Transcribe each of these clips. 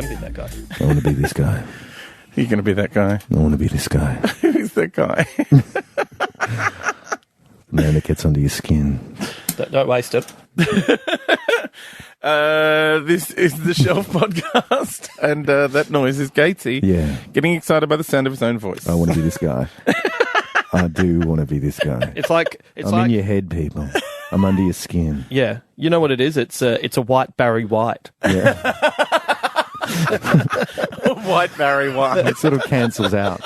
can be that guy. I want to be this guy. You're going to be that guy. I want to be this guy. Who's that guy? Man that gets under your skin. Don't waste it. This is the Shelf Podcast, and that noise is Gatesy. Yeah. Getting excited by the sound of his own voice. I want to be this guy. I do want to be this guy. It's like I'm in your head, people. I'm under your skin. Yeah, you know what it is? It's a white Barry White. Yeah. White Barry White. It sort of cancels out.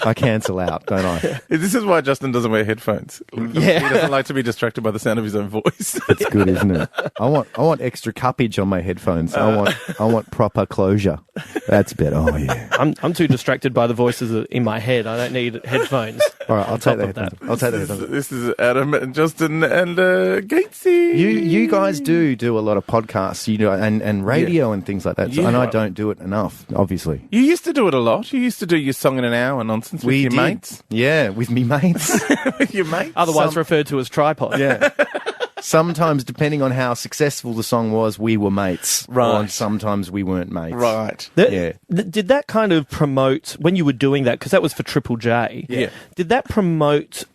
I cancel out, don't I? This is why Justin doesn't wear headphones. Yeah. He doesn't like to be distracted by the sound of his own voice. It's good, isn't it? I want extra cuppage on my headphones. I want proper closure. That's better. Oh yeah. I'm too distracted by the voices in my head. I don't need headphones. All right, I'll take the top of that. headphones. I'll take the headphones. This is Adam and Justin and Gatesy. You guys do a lot of podcasts, you know, and radio and things like that. So, Yeah. and I don't do it enough, obviously. You used to do it a lot. You used to do your song in an hour nonsense with your mates. Yeah, with me mates. With your mates. Otherwise referred to as tripod. Yeah. Sometimes, depending on how successful the song was, we were mates. Right. Or sometimes we weren't mates. Right. Did that kind of promote, when you were doing that, because that was for Triple J, Yeah. did that promote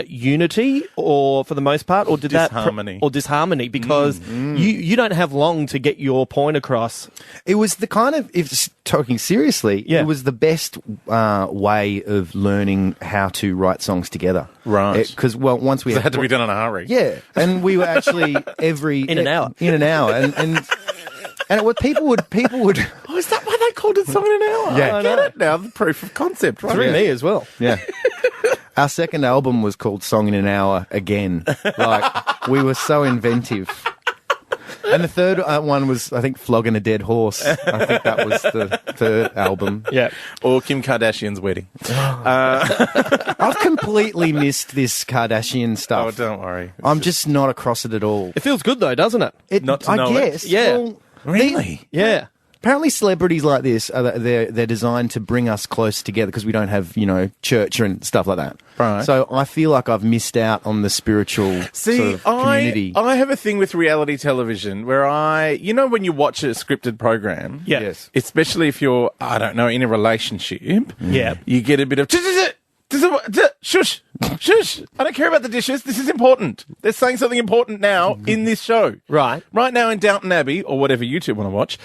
unity, or for the most part, or did Disharmony. or disharmony? Because you don't have long to get your point across. It was the kind of, if talking seriously, Yeah. it was the best way of learning how to write songs together. Right. Because, once we It had to be done in a hurry. Yeah, and we were actually In an hour. And it was, people would Oh, is that why they called it Song in an Hour? Yeah. I get it now. The proof of concept, right? Through me as well. yeah. Our second album was called Song in an Hour again. Like, we were so inventive. And the third one was, I think, Flogging a Dead Horse. I think that was the third album. Yeah. Or Kim Kardashian's wedding. I've completely missed this Kardashian Oh, stuff. don't worry. I'm just not across it at all. It feels good though, doesn't it? Not to I know it. guess. Yeah. Well, Really? Yeah. apparently celebrities like this, they're designed to bring us close together because we don't have, church and stuff like that. Right. So I feel like I've missed out on the spiritual sort of community. I have a thing with reality television where when you watch a scripted program, Yeah. Yes. especially if you're, I don't know, in a relationship, Yeah. you get a bit of shush, shush. I don't care about the dishes. This is important. They're saying something important now in this show. Right. Right now in Downton Abbey, or whatever you two want to watch.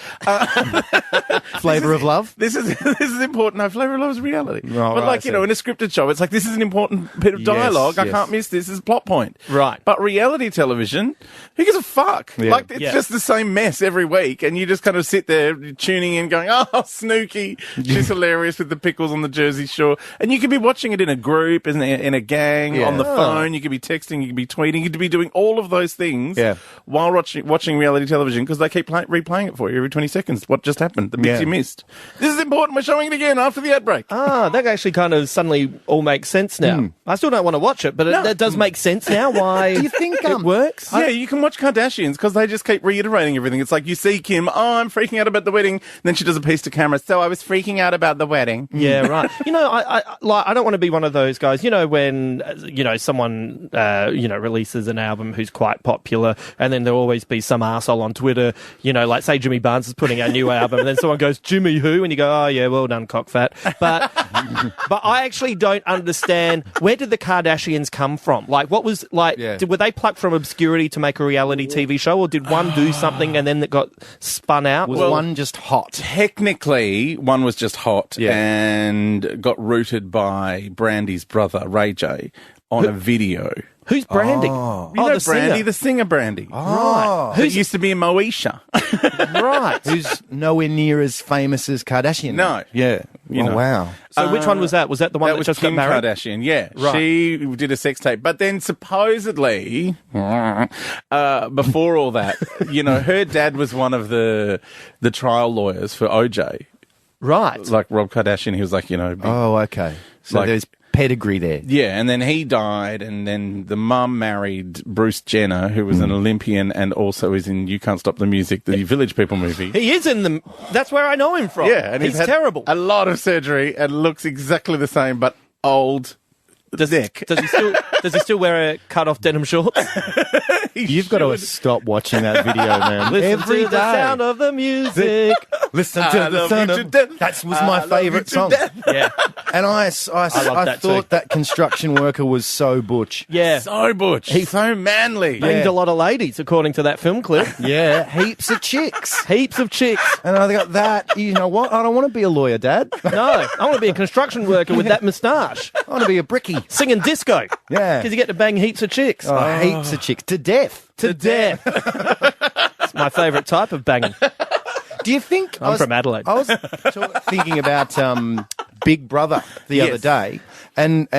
Flavor of Love? This is important. No, Flavor of Love is reality. Oh, but right, in a scripted show, it's like, this is an important bit of Yes, dialogue. I yes. can't miss this as a plot point. Right. But reality television, who gives a fuck? Yeah. Like, it's Yeah. just the same mess every week, and you just kind of sit there tuning in going, oh, Snooky, she's hilarious with the pickles on the Jersey Shore. And you could be watching it in a group, in a gang, Yeah. on the phone, you could be texting, you could be tweeting, you could be doing all of those things Yeah. while watching reality television, because they keep replaying it for you every 20 seconds. What just happened? The bits Yeah. you missed. This is important. We're showing it again after the ad break. That actually kind of suddenly all makes sense now. I still don't want to watch it, but that does make sense now. Why Do you think it works? Yeah, you can watch Kardashians because they just keep reiterating everything. It's like you see Kim, I'm freaking out about the wedding. And then she does a piece to camera. So I was freaking out about the wedding. Yeah, right. I don't want to be one of those guys. When someone releases an album who's quite popular, and then there'll always be some arsehole on Twitter. Like say Jimmy Barnes is putting out a new album, and then someone goes, "Jimmy who?" And you go, "Oh yeah, well done, cockfat." But I actually don't understand, where did the Kardashians come from? Like, what was were they plucked from obscurity to make a reality TV show, or did one do something and then it got spun out? Was one just hot? Technically, one was just hot and got rooted by Brandy's brother, Ray J, on a video. Who's Brandy? You know the Brandy, singer. the singer Brandy. Right. Who used to be in Moesha. Right. Who's nowhere near as famous as Kardashian? No. Yeah. You know. Wow. So which one was that? Was that the one that, was just Kim got married? Kardashian, yeah. Right. She did a sex tape. But then supposedly, before all that, her dad was one of the trial lawyers for OJ. Right. Like Rob Kardashian, he was like, Oh, okay. So there's pedigree there. Yeah, and then he died, and then the mum married Bruce Jenner, who was an Olympian and also is in You Can't Stop the Music, the Village People movie. He is in the... That's where I know him from. Yeah, and he's had terrible. a lot of surgery and looks exactly the same, but old. Does he still... Does he still wear a cut-off denim shorts? You've got to stop watching that video, man. Listen Every to day. the sound of the music. Listen I to the love sound you to of... death. That was my favourite song. Yeah, And I love that thought too. that construction worker was so butch. yeah. So butch. He's so manly. Banged a lot of ladies, according to that film clip. Yeah, heaps of chicks. Heaps of chicks. And I got that. You know what? I don't want to be a lawyer, Dad. No, I want to be a construction worker with that moustache, I want to be a bricky. singing disco. Yeah. Because you get to bang heaps of chicks. Oh, heaps of chicks. To death. To death. It's my favourite type of banging. Do you think... I'm from Adelaide. I was thinking about Big Brother the other day. And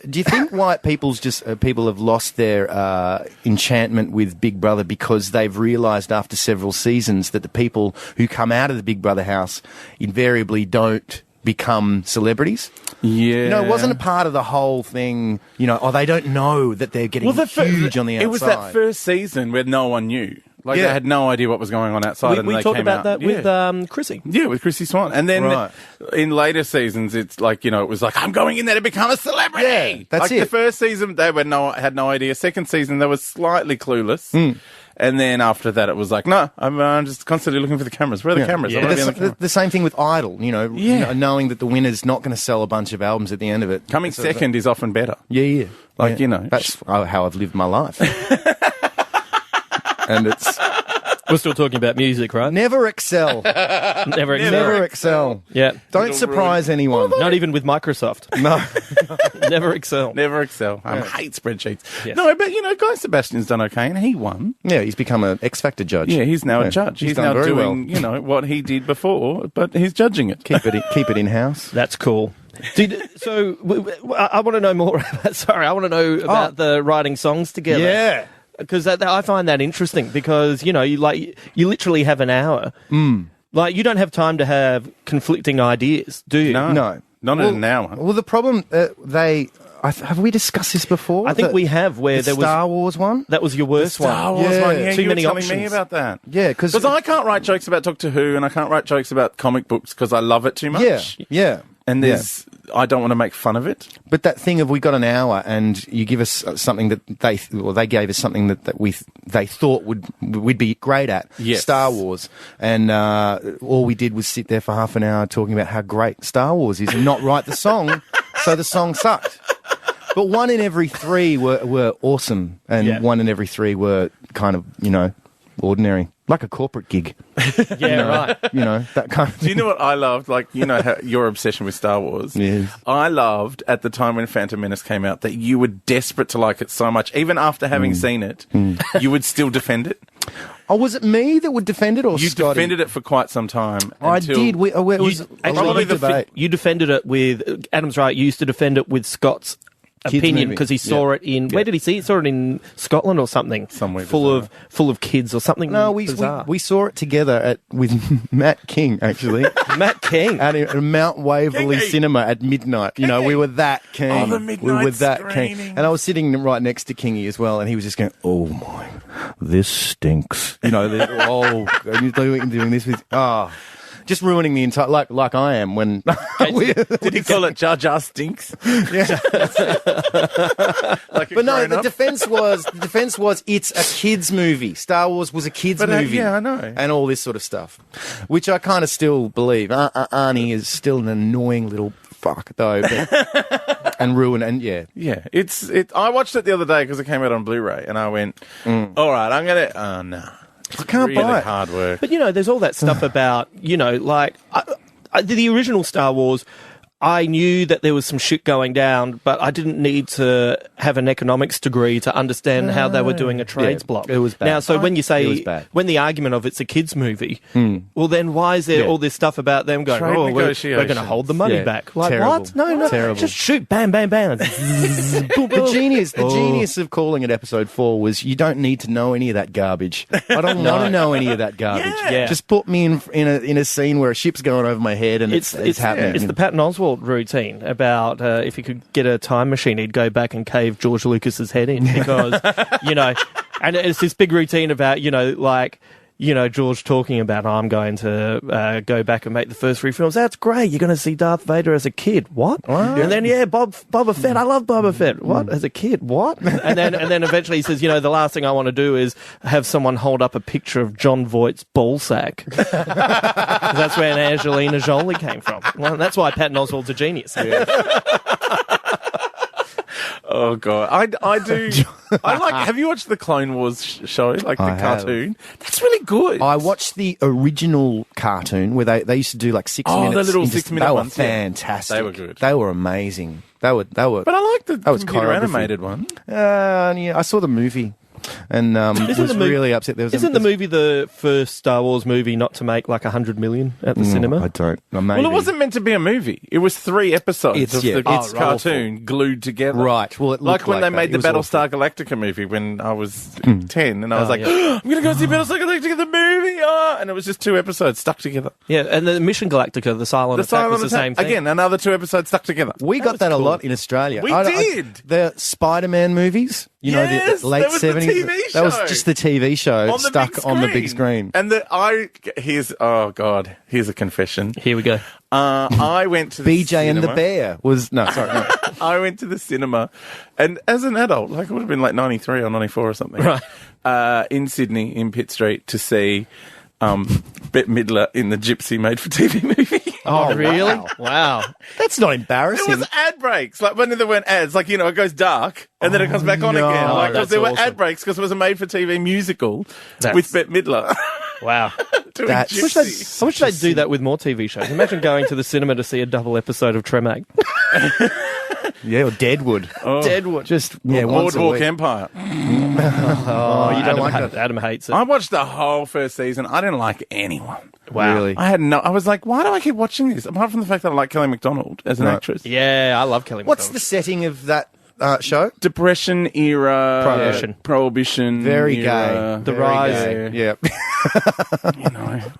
do you think white people's people have lost their enchantment with Big Brother because they've realised after several seasons that the people who come out of the Big Brother house invariably don't become celebrities? Yeah. You know, it wasn't a part of the whole thing, you know, they don't know that they're getting huge on the outside. It was that first season where no one knew. Like, they had no idea what was going on outside. and we they talked came about out. that with Chrissy. Yeah, with Chrissy Swan. And then Right. in later seasons, it's like, you know, it was like, I'm going in there to become a celebrity. Yeah, that's like it. The first season, they had no idea. Second season, they were slightly clueless. And then after that, it was like, no, I'm just constantly looking for the cameras. Where are the cameras? I wanna be on the camera. The same thing with Idol, you know, knowing that the winner's not going to sell a bunch of albums at the end of it. Coming second is often better. Yeah. Like, you know. That's how I've lived my life. And it's... We're still talking about music, right? Never excel. Never excel. Never excel. Yeah. Don't surprise anyone. Not even with Microsoft. No. Never excel. Never excel. I hate spreadsheets. Yes. No, but, you know, Guy Sebastian's done okay, and he won. Yeah, he's become an X Factor judge. Yeah, he's now a judge. He's done now very doing, well. you know, what he did before, but he's judging it. Keep it in-house. That's cool. I want to know more about, I want to know about the writing songs together. Yeah. Because I find that interesting because, you know, you literally have an hour. Like, you don't have time to have conflicting ideas, do you? No. Not in an hour. Well, the problem, have we discussed this before? I think we have, where the there was... Star Wars one? That was your worst Star one. Wars Yeah. one. Yeah, Too you many were telling me options. about that. Yeah, because... I can't write jokes about Doctor Who, and I can't write jokes about comic books because I love it too much. Yeah. And I don't want to make fun of it. But that thing of we got an hour and you give us something that they gave us something that they thought we'd be great at. Yes. Star Wars. And all we did was sit there for half an hour talking about how great Star Wars is and not write the song, so the song sucked. But 1 in every 3 were awesome, and 1 in every 3 were kind of, you know, ordinary. Like a corporate gig. Yeah, right. You know, that kind of Do you know what I loved? Like, you know, your obsession with Star Wars. Yes. I loved at the time when Phantom Menace came out that you were desperate to like it so much, even after having seen it, you would still defend it. Oh, was it me that would defend it, or You Scotty? defended it for quite some time. I did. It was Actually, a debate. you defended it with... Adam's right, you used to defend it with Scott's opinion movie. because he saw it in... Where did he see it? He saw it in Scotland or something. Somewhere full of kids or something. No, we saw it together with Matt King, actually. Matt King. At a Mount Waverley Kingy. cinema at midnight. You know, we were that keen. Oh, the midnight we were that keen. screening. And I was sitting right next to Kingy as well, and he was just going, "Oh my, this stinks." You know, and you're doing this with just ruining the entire like I am when. Did he call it Jar Jar Stinks? Yeah. Like But no, the defense was it's a kids movie. Star Wars was a kids movie. Yeah, I know. And all this sort of stuff, which I kind of still believe. Arnie is still an annoying little fuck though, and ruin and yeah. I watched it the other day because it came out on Blu-ray, and I went, all right, I'm gonna. Oh no, I can't really buy it. hard work. But, you know, there's all that stuff about, you know, like... the original Star Wars... I knew that there was some shit going down, but I didn't need to have an economics degree to understand how they were doing a trades block. It was bad. Now, so when you It say, was bad. when the argument of it's a kids' movie, well, then why is there all this stuff about them going, Trade we're going to negotiations. hold the money Yeah. back? Like, Terrible. what? No, Terrible. just shoot, bam, bam, bam. The genius of calling it episode 4 was you don't need to know any of that garbage. I don't want to know any of that garbage. Yeah. Just put me in a scene where a ship's going over my head and it's happening. It's the Patton Oswalt routine about if he could get a time machine, he'd go back and cave George Lucas's head in because, you know, and it's this big routine about, you know, like, George talking about, I'm going to go back and make the first 3 films. That's great. You're going to see Darth Vader as a kid. What? And then, Boba Fett. I love Boba Fett. What? As a kid? What? And then eventually he says, the last thing I want to do is have someone hold up a picture of John Voight's ballsack. That's where Angelina Jolie came from. Well, that's why Patton Oswalt's a genius. Yeah. Oh God, I do. I like. Have you watched the Clone Wars show, like the cartoon? That's really good. I watched the original cartoon where they used to do like 6 minutes. Oh, the little 6-minute ones. They were fantastic. They were good. They were amazing. They were. But I like the computer animated one. Yeah, I saw the movie. And was really upset. Isn't the movie the first Star Wars movie not to make like 100 million at the cinema? I don't. Well, it wasn't meant to be a movie. It was 3 episodes of the cartoon glued together. Right. Well, it like when they made the Battlestar awful. Galactica movie when I was 10, and I was like, I'm going to go see Battlestar Galactica the movie, and it was just 2 episodes stuck together. Yeah, and the Mission Galactica, the Silent Attack, was the same thing. Again, another 2 episodes stuck together. We got that a lot in Australia. We did. The Spider-Man movies. The late 70s. That was just the TV show stuck on the big screen. And here's a confession. Here we go. I went to the BJ cinema. and the Bear was no. I went to the cinema, and as an adult, like it would have been like 93 or 94 or something, right? In Sydney, in Pitt Street, to see Bette Midler in the Gypsy made-for-TV movie. Oh, really? Wow. That's not embarrassing. It was ad breaks. Like when there weren't ads, like, it goes dark and then it comes back on again. Like, that's there were awesome. ad breaks because it was a made-for-TV musical with Bette Midler. Wow. I wish they'd do that with more TV shows. Imagine going to the cinema to see a double episode of Tremake. Yeah, or Deadwood. Deadwood. Just once a Boardwalk week. Empire. You don't like that? Adam hates it. I watched the whole first season. I didn't like anyone. Wow. Really? I was like, why do I keep watching this? Apart from the fact that I like Kelly MacDonald as an actress. Yeah, I love Kelly What's MacDonald. the setting of that show? Depression era. Prohibition. Very era. gay. The Very rise. gay. Yeah.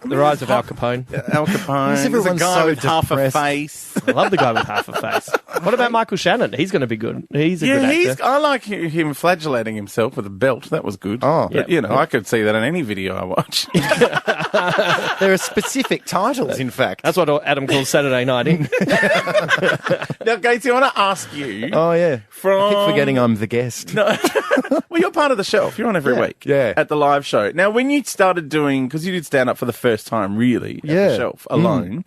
The rise of Al Capone. Al Capone. There's a Everyone's guy so with half a depressed. face. I love the guy with half a face. What about Michael Shannon? He's going to be good. He's a good actor. I like him flagellating himself with a belt. That was good. Oh. But, I could see that in any video I watch. There are specific titles, in fact. That's what Adam calls Saturday night in. Now, Gatesy, I want to ask you. Oh, yeah. From... I keep forgetting I'm the guest. No. Well, you're part of the shelf. You're on every week. Yeah. At the live show. Now, when you started doing, because you did stand up for the first time, really, at the shelf alone,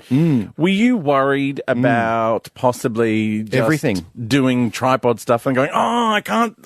were you worried about possibly just everything doing tripod stuff and going, I can't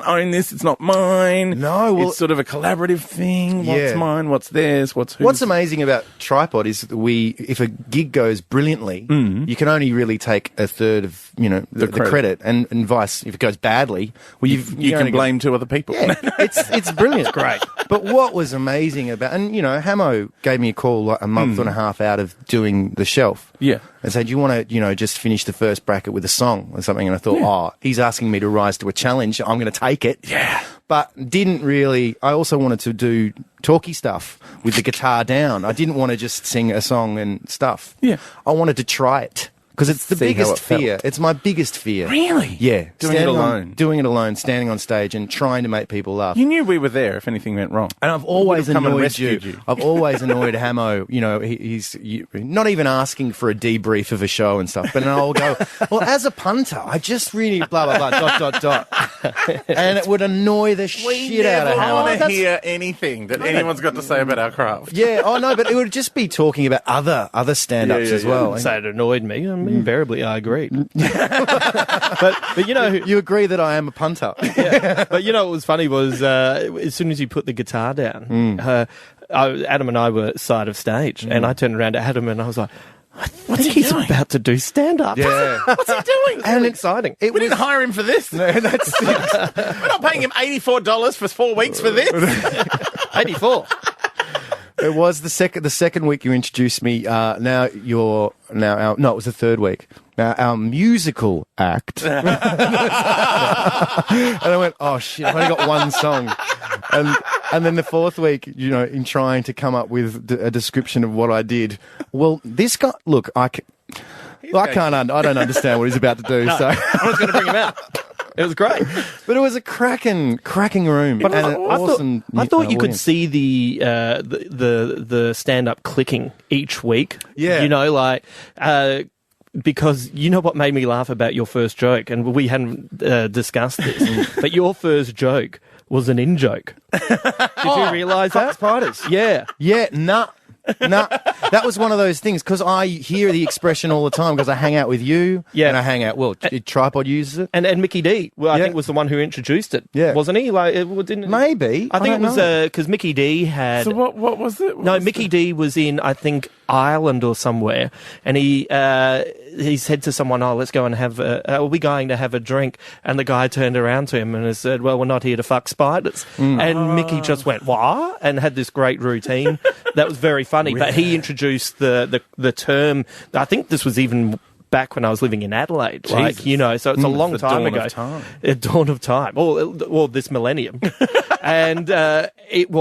own this. It's not mine. No, well, it's sort of a collaborative thing. What's mine? What's theirs? What's whose? What's amazing about tripod is that if a gig goes brilliantly, you can only really take a third of the credit, and vice. If it goes badly, well, you can blame 2 other people. Yeah, it's brilliant, great. But what was amazing about, and Hamo gave me a call like a month and a half out of doing the shelf. Yeah. And said, do you want to, just finish the first bracket with a song or something? And I thought, he's asking me to rise to a challenge. I'm going to take it. Yeah. But didn't really, I also wanted to do talky stuff with the guitar down. I didn't want to just sing a song and stuff. Yeah. I wanted to try it. Because it's the See how biggest it felt. fear. It's my biggest fear. Really? Yeah. Doing it alone. Doing it alone, standing on stage and trying to make people laugh. You knew we were there if anything went wrong. And I've always come and annoyed rescued you. I've always annoyed Hamo. He's not even asking for a debrief of a show and stuff. But I'll go, well, as a punter, I just really blah, blah, blah, ... And it would annoy the shit out of I Hamo. want to hear anything that anyone's got to say about our craft. Yeah, no, but it would just be talking about other stand-ups as well. So it annoyed me. Invariably, I agreed. but you agree that I am a punter. Yeah. But what was funny was as soon as you put the guitar down, Adam and I were side of stage, and I turned around to Adam and I was like, I think he's about to do stand-up. Yeah. What's he doing? And exciting. We didn't hire him for this. No, that's We're not paying him $84 for 4 weeks for this. 84. It was the second week you introduced me. It was the third week. Now our musical act. And I went, oh shit, I've only got one song. And then the fourth week, in trying to come up with a description of what I did. Well, this guy, look, I don't understand what he's about to do. No, So I was going to bring him out. It was great. But it was a cracking room. But and an awesome I thought you could audience. see the stand up clicking each week. Yeah. You know, like because you know what made me laugh about your first joke, and we hadn't discussed this, but your first joke was an in-joke. Did you realise that? Spiders. Yeah. Yeah, nah. That was one of those things, because I hear the expression all the time, because I hang out with you, Yeah. and I hang out, Tripod uses it. And Mickey D, well, I Yeah. think was the one who introduced it, Yeah. wasn't he? Like, didn't Maybe. I think don't it was know. because Mickey D had. So what was it? What No, was Mickey D was in, I think, Ireland or somewhere, and he said to someone, "Oh, let's go and have. Are we going to have a drink?" And the guy turned around to him and said, "Well, we're not here to fuck spiders." And Mickey just went, "What?" and had this great routine that was very funny. But he introduced the term. I think this was even back when I was living in Adelaide, like, Jesus. you know, so it's a long the time dawn ago. of time. A dawn of time, or this millennium. And it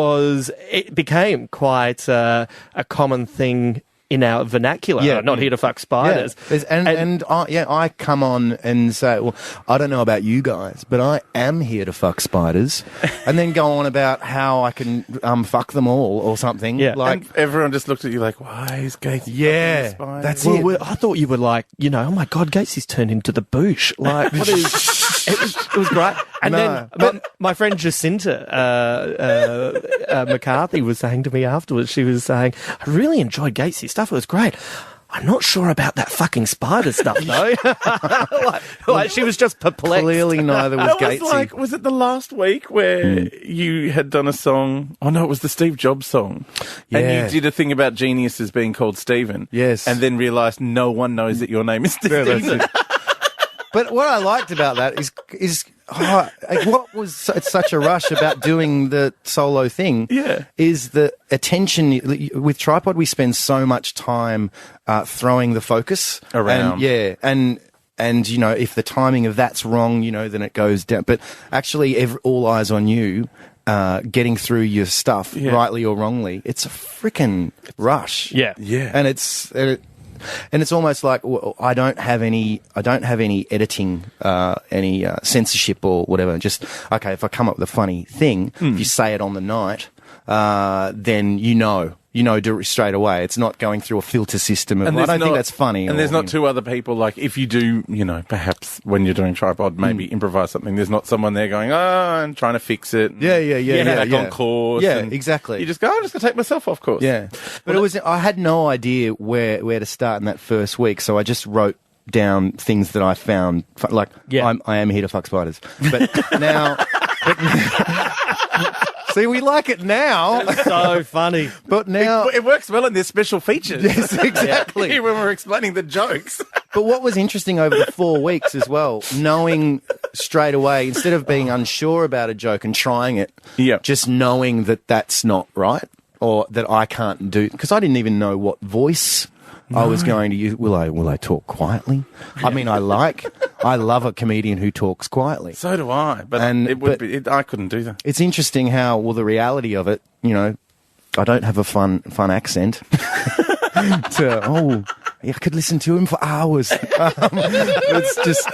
became quite a common thing in our vernacular. Yeah. Not here to fuck spiders. Yeah. I come on and say, well, I don't know about you guys, but I am here to fuck spiders, and then go on about how I can fuck them all or something. Yeah. Like, And everyone just looked at you like, why is Gates yeah, fucking the that's spider? it. I thought you were like, you know, oh my God, Gatesy's turned into the boosh. Like, what is... It was great. And No, then my friend Jacinta McCarthy was saying to me afterwards, she was saying, I really enjoyed Gatesy's stuff. It was great. I'm not sure about that fucking spider stuff, though. like she was just perplexed. Clearly neither was That was Gatesy. like, was it the last week where you had done a song? Oh no, it was the Steve Jobs song. Yeah. And you did a thing about geniuses being called Stephen. Yes. And then realised no one knows that your name is Yeah, that's Stephen. it. But what I liked about that is what was such a rush about doing the solo thing? Yeah. Is the attention with Tripod? We spend so much time throwing the focus Around. and you know, if the timing of that's wrong, you know, then it goes down. But actually, all eyes on you. Getting through your stuff, rightly or wrongly, it's a freaking rush. Yeah. Yeah. And it's almost like, well, I don't have any editing, any censorship or whatever. Just, okay, if I come up with a funny thing, if you say it on the night, then you know straight away. It's not going through a filter system of, I don't think that's funny. And there's not two other people, like, if you do, you know, perhaps when you're doing Tripod, maybe improvise something, there's not someone there going, and trying to fix it. Back on course. Yeah, and exactly. You just go, I'm just going to take myself off course. Yeah. But I had no idea where to start in that first week, so I just wrote down things that I found, like, I am here to fuck spiders. But now... See, we like it now. So funny. But now... It works well in their special features. Yes, exactly. When we're explaining the jokes. But what was interesting over the 4 weeks as well, knowing straight away, instead of being unsure about a joke and trying it, just knowing that that's not right, or that I can't do, because I didn't even know what voice I was going to use. Will I talk quietly? I mean, I love a comedian who talks quietly. So do I, but I couldn't do that. It's interesting how, well, the reality of it, you know, I don't have a fun accent. I could listen to him for hours. It's just...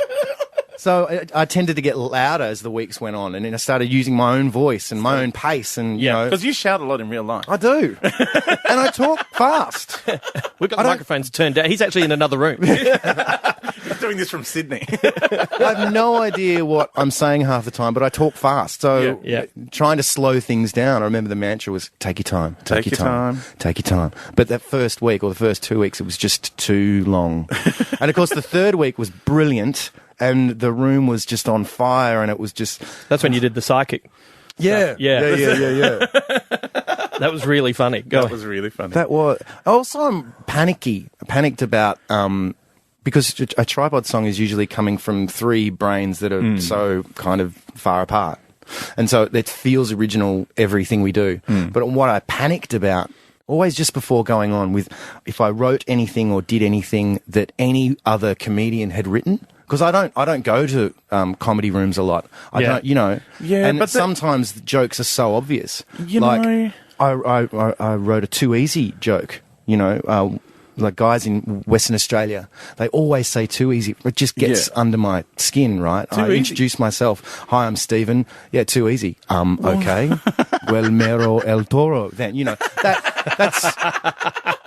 So I tended to get louder as the weeks went on, and then I started using my own voice and my own pace, and you know, because you shout a lot in real life. I do, and I talk fast. We've got the microphones turned down. He's actually in another room. I'm doing this from Sydney. I have no idea what I'm saying half the time, but I talk fast. So trying to slow things down. I remember the mantra was take your time, take your time, take your time. But that first week or the first 2 weeks, it was just too long. And of course, the third week was brilliant. And the room was just on fire, and it was just... That's when you did the psychic. Yeah. That was really funny. That was really funny. That was... Also, I'm panicked about... because a Tripod song is usually coming from three brains that are so kind of far apart. And so it feels original, everything we do. But what I panicked about, always just before going on, with if I wrote anything or did anything that any other comedian had written... Because I don't go to comedy rooms a lot. I don't, you know. Yeah, and but sometimes the jokes are so obvious. You know, I wrote a too easy joke. You know, like guys in Western Australia, they always say too easy. It just gets under my skin, right? I easy. introduce myself. Hi, I'm Stephen. Yeah, too easy. Okay. Well, Mero El Toro. Then, you know, that's...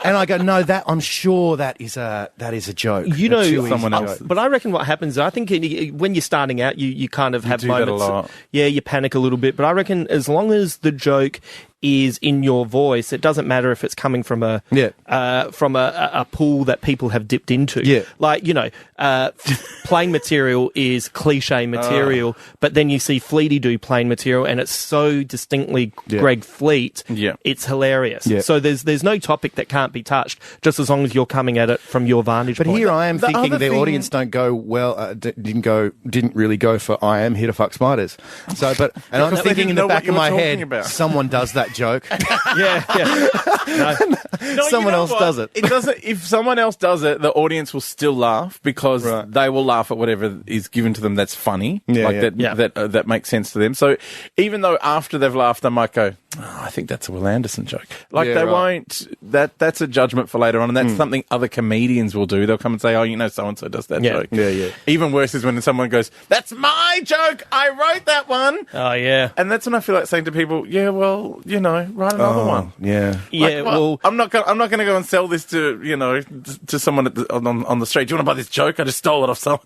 And I go, no, I'm sure that is a joke. You know, someone else. But I reckon what happens, I think when you're starting out, you kind of have do that a moments. lot. Yeah, you panic a little bit. But I reckon as long as the joke is in your voice, it doesn't matter if it's coming from a pool that people have dipped into. Yeah. Like, you know, plain material is cliche material, but then you see Fleety do plain material and it's so distinctly Greg Fleet, it's hilarious. Yeah. So there's no topic that can't be touched, just as long as you're coming at it from your vantage But point. here I am The thinking other the thing- audience don't go well. Didn't really go for I am here to fuck spiders. So, and I'm Because they thinking didn't in know the what back you of were my talking head, about. someone does that joke. Yeah. No, Someone you know else what? does it. It doesn't. If someone else does it, the audience will still laugh because Right. they will laugh at whatever is given to them that's funny, Yeah, like yeah. that makes sense to them. So even though after they've laughed, they might go, "Oh, I think that's a Will Anderson joke." Like Yeah, they right. won't. That's a judgment for later on, and that's something other comedians will do. They'll come and say, "Oh, you know, so and so does that Yeah. joke." Yeah. Even worse is when someone goes, "That's my joke. I wrote that one." Oh, yeah. And that's when I feel like saying to people, "Yeah, well, you know, write another one." Yeah. Yeah, Like, well, I'm not going to go and sell this to to someone on the street. Do you want to buy this joke? I just stole it off someone.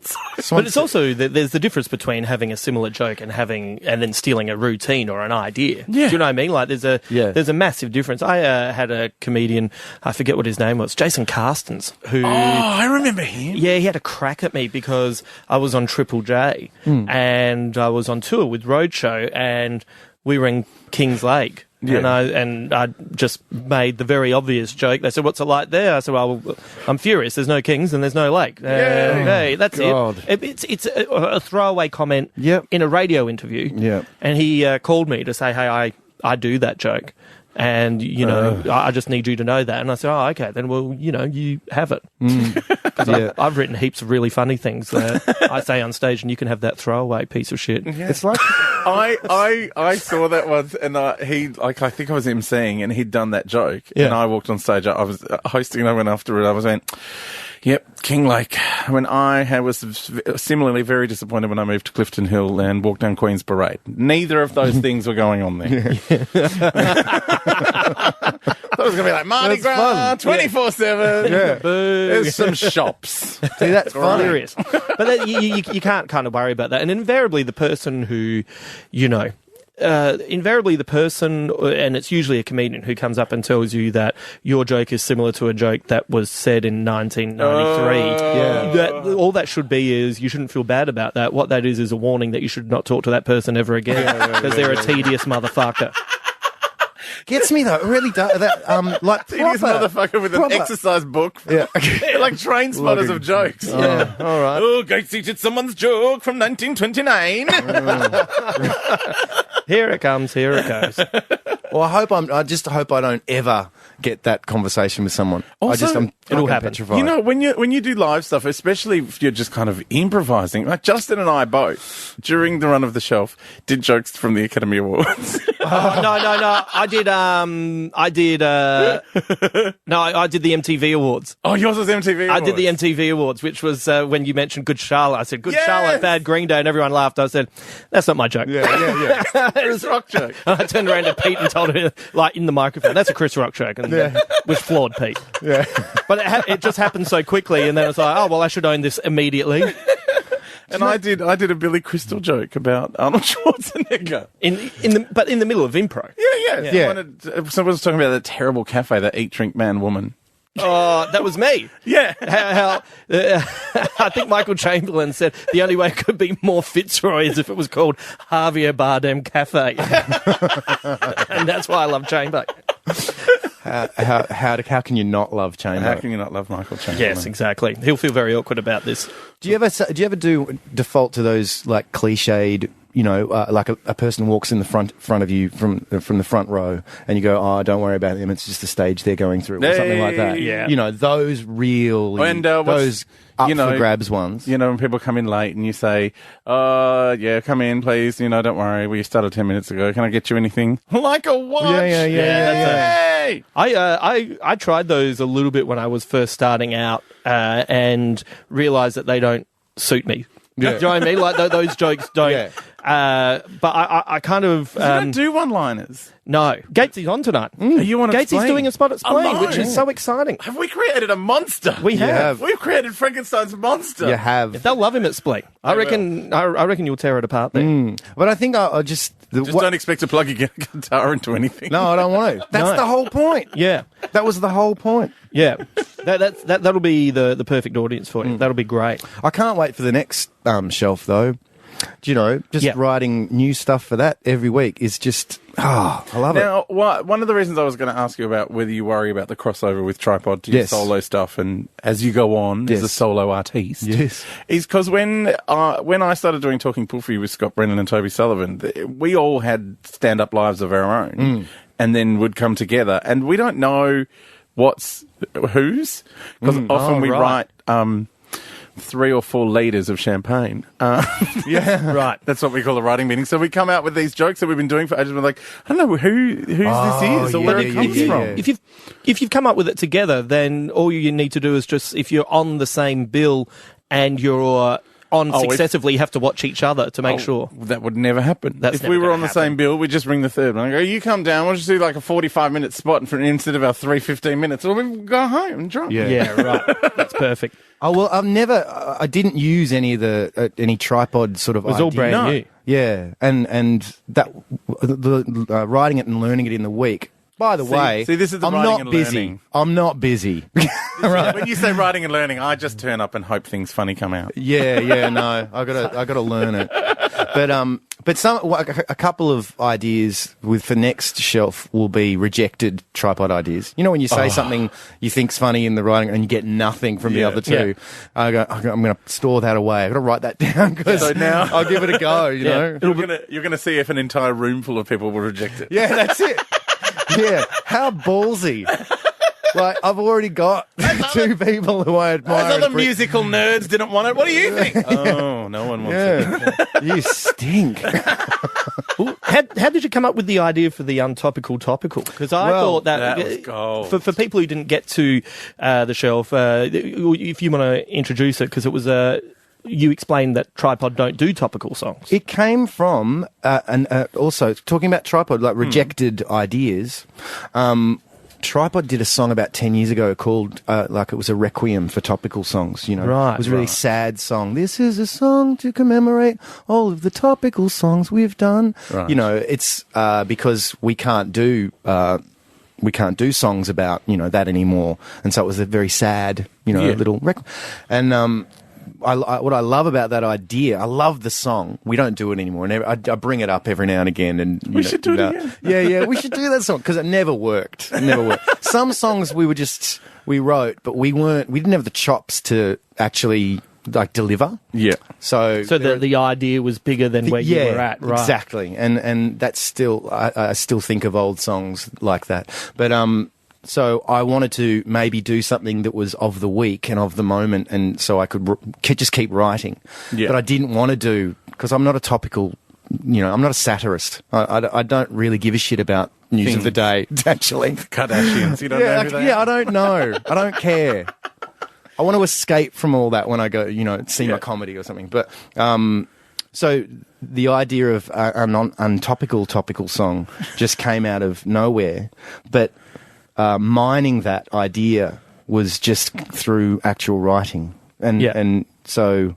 but it's also there's the difference between having a similar joke and then stealing a routine or an idea. Yeah. Do you know what I mean? Like there's a Yeah. there's a massive difference. I had a comedian, I forget what his name was, Jason Carstens, who I remember him. yeah, he had a crack at me because I was on Triple J and I was on tour with Roadshow and we were in Kings Lake. Yeah. And I just made the very obvious joke. They said, "What's it like there?" I said, "Well, I'm furious. There's no kings and there's no lake." Hey, that's God. it. It's a throwaway comment Yep. in a radio interview. Yep. And he called me to say, "Hey, I do that joke." And, you know, I just need you to know that. And I said, "Oh, okay, then, well, you know, you have it." Yeah. I've written heaps of really funny things that I say on stage, and you can have that throwaway piece of shit. It's like I saw that once, and I think I was emceeing, and he'd done that joke, and I walked on stage. I was hosting, and I went after it. I was went, "Yep, King Lake." When I was similarly very disappointed when I moved to Clifton Hill and walked down Queen's Parade. Neither of those things were going on there. Thought it was going to be like Mardi That's Gras, fun. 24/7. Yeah. There's some shops. See, that's funny. Hilarious. But then you can't kind of worry about that. And invariably, the person who, you know, invariably the person, and it's usually a comedian who comes up and tells you that your joke is similar to a joke that was said in 1993. That, all that should be is you shouldn't feel bad about that. What that is a warning that you should not talk to that person ever again because they're a tedious motherfucker. Gets me though. It really does. That like Tedious proper- motherfucker with an proper- exercise book. Yeah. They're like train spotters of jokes. Yeah, all right. Oh, gate seated someone's joke from 1929. Here it comes. Here it goes. Well, I just hope I don't ever get that conversation with someone. Also, I'm it'll fucking happen. petrified. You know, when you do live stuff, especially if you're just kind of improvising, like Justin and I both, during the run of the shelf, did jokes from the Academy Awards. Oh, no. I did the MTV Awards. Oh, yours was MTV Awards. I did the MTV Awards, which was when you mentioned Good Charlotte. I said, "Good Yes! Charlotte, Bad Green Day," and everyone laughed. I said, "That's not my joke." Yeah. It was rock joke. And I turned around to Pete and told him, like, in the microphone, "That's a Chris Rock joke," and was floored, Pete. Yeah. But it just happened so quickly, and then it was like, "Oh, well, I should own this immediately." And I did a Billy Crystal joke about Arnold Schwarzenegger. In the middle of improv. Yeah. Someone was talking about that terrible cafe, that Eat, Drink, Man, Woman. Oh, that was me. Yeah. I think Michael Chamberlain said the only way it could be more Fitzroy is if it was called Javier Bardem Cafe. And that's why I love Chamber. How can you not love Chamber? How can you not love Michael Chamberlain? Yes, exactly. He'll feel very awkward about this. Do you ever default to those like cliched like a person walks in the front of you from the front row, and you go, "Oh, don't worry about them. It's just a stage they're going through," or something like that. Yeah. Those real those up for grabs ones. When people come in late and you say, yeah, come in, please. Don't worry. We started 10 minutes ago. Can I get you anything? Like a watch. Yeah. I tried those a little bit when I was first starting out, and realised that they don't suit me. Yeah. Do you know what I mean? Like those jokes don't. Yeah. But I kind of You don't do one-liners. no. Gatesy's on tonight. You want to Gatesy's doing a spot at Splain, Alone. which is so exciting. Have we created a monster? We have. have. We've created Frankenstein's monster. You have. They'll love him at Splain. I reckon you'll tear it apart there. But I think I just... Don't expect to plug your guitar into anything. No, I don't want to. That's No. the whole point. Yeah. That was the whole point. Yeah. That'll be the perfect audience for you. That'll be great. I can't wait for the next shelf, though. Just writing new stuff for that every week is just... I love it. Now, one of the reasons I was going to ask you about whether you worry about the crossover with Tripod to your solo stuff and as you go on as a solo artiste, is because when I started doing Talking Poofy with Scott Brennan and Toby Sullivan, we all had stand-up lives of our own and then would come together. And we don't know what's whose, because often we write... 3 or 4 litres of champagne. Yeah, right. That's what we call a writing meeting. So we come out with these jokes that we've been doing for ages. We're like, I don't know whose this is or where it comes from. If you've come up with it together, then all you need to do is just, if you're on the same bill and you're on successively, you have to watch each other to make sure. That would never happen. That's if never we were gonna on the happen. same bill, we'd just ring the third one. I go, you come down, we'll just do like a 45-minute spot instead of our 3 15-minutes. Or we'll go home and drunk. Yeah, right. That's perfect. Oh, well, I didn't use any of any Tripod sort of It was all brand new. Yeah, and that the writing it and learning it in the week. By the way, this is the I'm writing not and busy. learning. I'm not busy. When you say writing and learning, I just turn up and hope things funny come out. No, I gotta learn it. But a couple of ideas for next shelf will be rejected Tripod ideas. When you say something you think's funny in the writing and you get nothing from the other two, I'm going to store that away. I've got to write that down because now I'll give it a go. You know, you're gonna see if an entire room full of people will reject it. Yeah, that's it. Yeah, how ballsy. Like, I've already got 2 people who I admire. Those other musical nerds didn't want it. What do you think? Oh, no one wants it. You stink. How did you come up with the idea for the untopical topical? Because I thought that was gold. For people who didn't get to the shelf, if you want to introduce it, because it was you explained that Tripod don't do topical songs. It came from, and also talking about Tripod, like rejected ideas. Tripod did a song about 10 years ago called, it was a requiem for topical songs, Right, it was a really sad song. This is a song to commemorate all of the topical songs we've done. Right. It's because we can't do songs about, that anymore. And so it was a very sad, little requiem. And, what I love about that idea, I love the song. We don't do it anymore. And I bring it up every now and again. And we should do it again. Yeah, we should do that song because it never worked. Some songs we wrote, but we didn't have the chops to actually deliver. Yeah. So the idea was bigger than where you were at, right? Exactly. And that's still, I still think of old songs like that. But, so I wanted to maybe do something that was of the week and of the moment, and so I could just keep writing. Yeah. But I didn't want to do, because I'm not a topical, I'm not a satirist. I don't really give a shit about news of the day, actually. Kardashians, you don't know who they are? Yeah, I don't know. I don't care. I want to escape from all that when I go, see my comedy or something. But so the idea of an untopical topical song just came out of nowhere, but mining that idea was just through actual writing, and so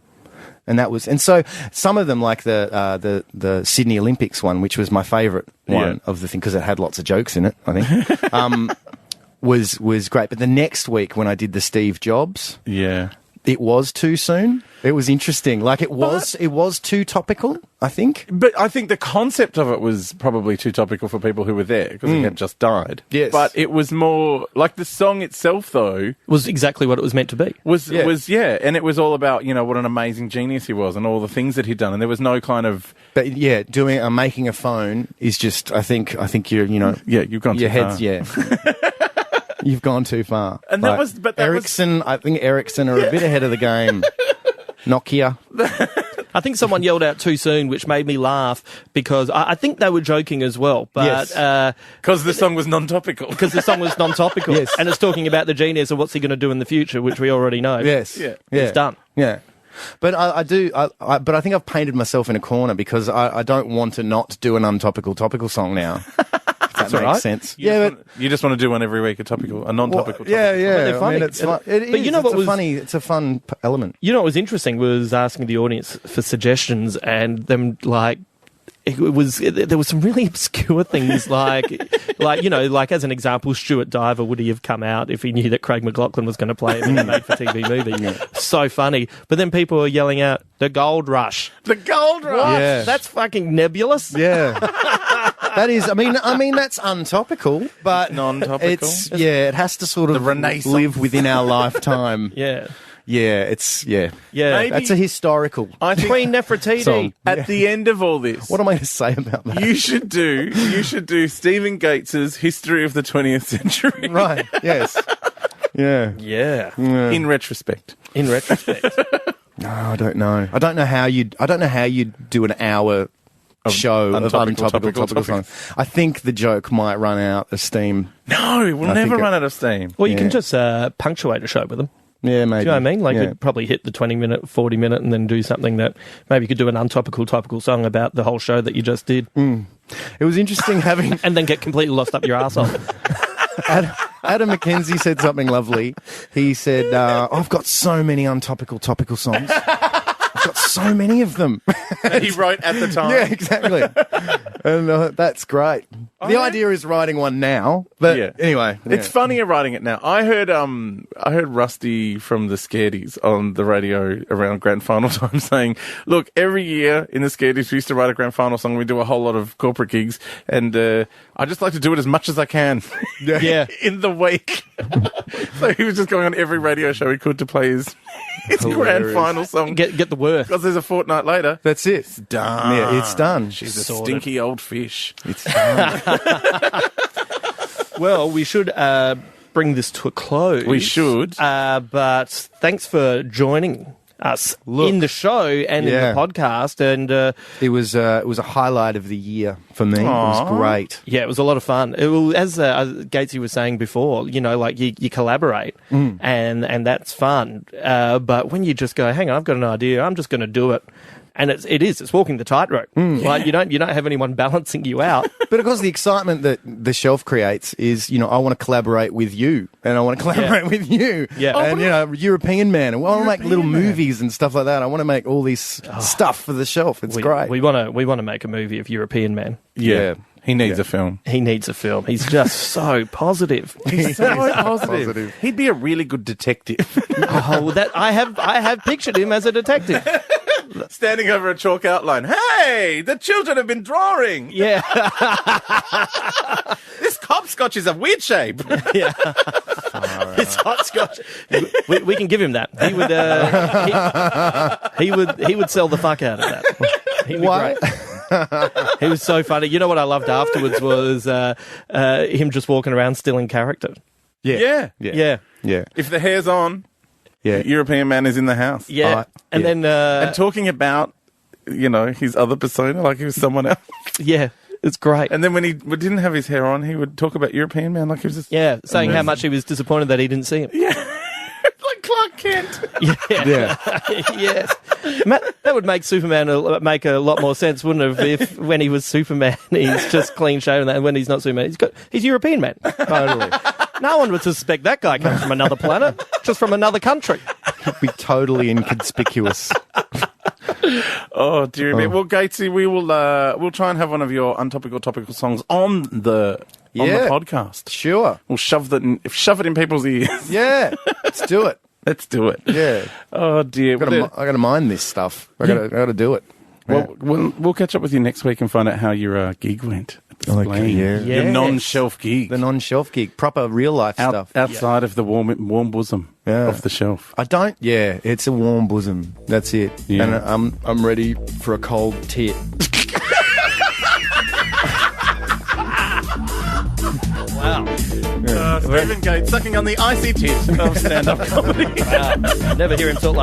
some of them, like the Sydney Olympics one, which was my favourite one of the thing because it had lots of jokes in it, I think, was great. But the next week when I did the Steve Jobs, it was too soon. It was interesting. Like it was too topical, I think. But I think the concept of it was probably too topical for people who were there because he had just died. Yes. But it was more like the song itself, though, Was exactly what it was meant to be. was and it was all about what an amazing genius he was and all the things that he'd done, and there was no kind of But yeah, making a phone is just. I think you're. you've gone Your too head's far. You've gone too far. And that was- but that was- Ericsson. I think Ericsson are a bit ahead of the game. Nokia. I think someone yelled out too soon, which made me laugh because I think they were joking as well. But Yes. Because the song was non-topical. because the song was non-topical, Yes. and it's talking about the genius of what's he going to do in the future, which we already know. Yes. Yeah. It's done. Yeah. But I do. But I think I've painted myself in a corner because I don't want to not do an topical song now. If that makes right. sense. You just want to do one every week, a non-topical. Yeah, yeah. they're funny. I mean, it's fun. It But you know is. what It's was- funny? It's a fun element. You know what was interesting was asking the audience for suggestions, and them like. There was some really obscure things like as an example, Stuart Diver, would he have come out if he knew that Craig McLachlan was going to play it in a made-for-TV movie? So funny. But then people were yelling out, the gold rush. The gold rush. Yeah. That's fucking nebulous. Yeah. That is, I mean, that's untopical, but Non-topical. it has to sort of The Renaissance. live within our lifetime. Yeah. Yeah, Yeah. Maybe- that's a historical. I think Queen Nefertiti. Song. at the end of all this, What am I going to say about that? you should do Stephen Gates's History of the 20th Century. Right, yes. Yeah. Yeah. In retrospect. In retrospect. No, I don't know. I don't know how you'd do an hour show of untopical, untopical topical songs. I think the joke might run out of steam. No, it will I never think run out of steam. Well, you can Yeah. just punctuate a show with them. Yeah, maybe. Do you know what I mean? Like, yeah. you'd probably hit the 20-minute, 40-minute, and then do something that maybe you could do an untopical, topical song about the whole show that you just did, It was interesting having and then get completely lost up your arsehole. Adam McKenzie said something lovely. He said, I've got so many untopical topical songs. I've got so many of them. That he wrote at the time. Yeah, exactly. And that's great. The idea is writing one now, but Yeah. anyway. It's yeah. funnier writing it now. I heard Rusty from the Scaredies on the radio around grand final time saying, look, every year in the Scaredies we used to write a grand final song. We do a whole lot of corporate gigs, and I just like to do it as much as I can Yeah. in the week. So he was just going on every radio show he could to play his grand Hilarious. final song. Get the worth. Because there's a fortnight later. That's it. It's done. Yeah, it's done. She's a Sorted. stinky old fish. It's done. Well, we should bring this to a close. We should. But thanks for joining us in the shoh and Yeah. in the podcast. And It was a highlight of the year for me. It was great. yeah, it was a lot of fun. It was, as Gatesy was saying before, like you collaborate and that's fun. But when you just go, hang on, I've got an idea, I'm just going to do it. And it's walking the tightrope. Like you don't have anyone balancing you out. But of course, the excitement that the shelf creates is, I want to collaborate with you, and I want to collaborate with you, Yeah. and European Man, and I want to make little movies and stuff like that. I want to make all this stuff for the shelf. It's great. We want to make a movie of European Man. Yeah. He needs a film. He needs a film. He's just so positive. He's so positive. He'd be a really good detective. Oh, that I have pictured him as a detective. Standing over a chalk outline. Hey, the children have been drawing. Yeah, This hopscotch is a weird shape. yeah. It's hopscotch. We can give him that. He would sell the fuck out of that. He'd be Why? great. He was so funny. You know what I loved afterwards was him just walking around still in character. Yeah. Yeah. Yeah. If the hair's on, Yeah. European Man is in the house. Yeah. Right. And Yeah. then And talking about, his other persona, like he was someone else. yeah, it's great. And then when he didn't have his hair on, he would talk about European Man like he was just... Yeah, saying how much he was disappointed that he didn't see him. like Clark Kent. Yeah. Yeah. Yes. That would make Superman make a lot more sense, wouldn't it? If when he was Superman, he's just clean shaven, and when he's not Superman, he's European Man. Totally. No one would suspect that guy comes from another planet, just from another country. He'd be totally inconspicuous. Oh, dear me. Well, Gatesy, we'll try and have one of your untopical topical songs on the Yeah. podcast. Sure. We'll shove it in people's ears. Yeah. Let's do it. Let's do it. Yeah. Oh dear. I got to mind this stuff. I got to do it. Well, we'll catch up with you next week and find out how your gig went. Okay, yeah. Your non-shelf gig. The non-shelf gig, proper real life stuff. Outside of the warm bosom of the shelf. I don't. Yeah, it's a warm bosom. That's it. Yeah. And I'm ready for a cold tit. Wow. Stephen Gates sucking on the icy tit of stand-up comedy. Wow. Never hear him talk like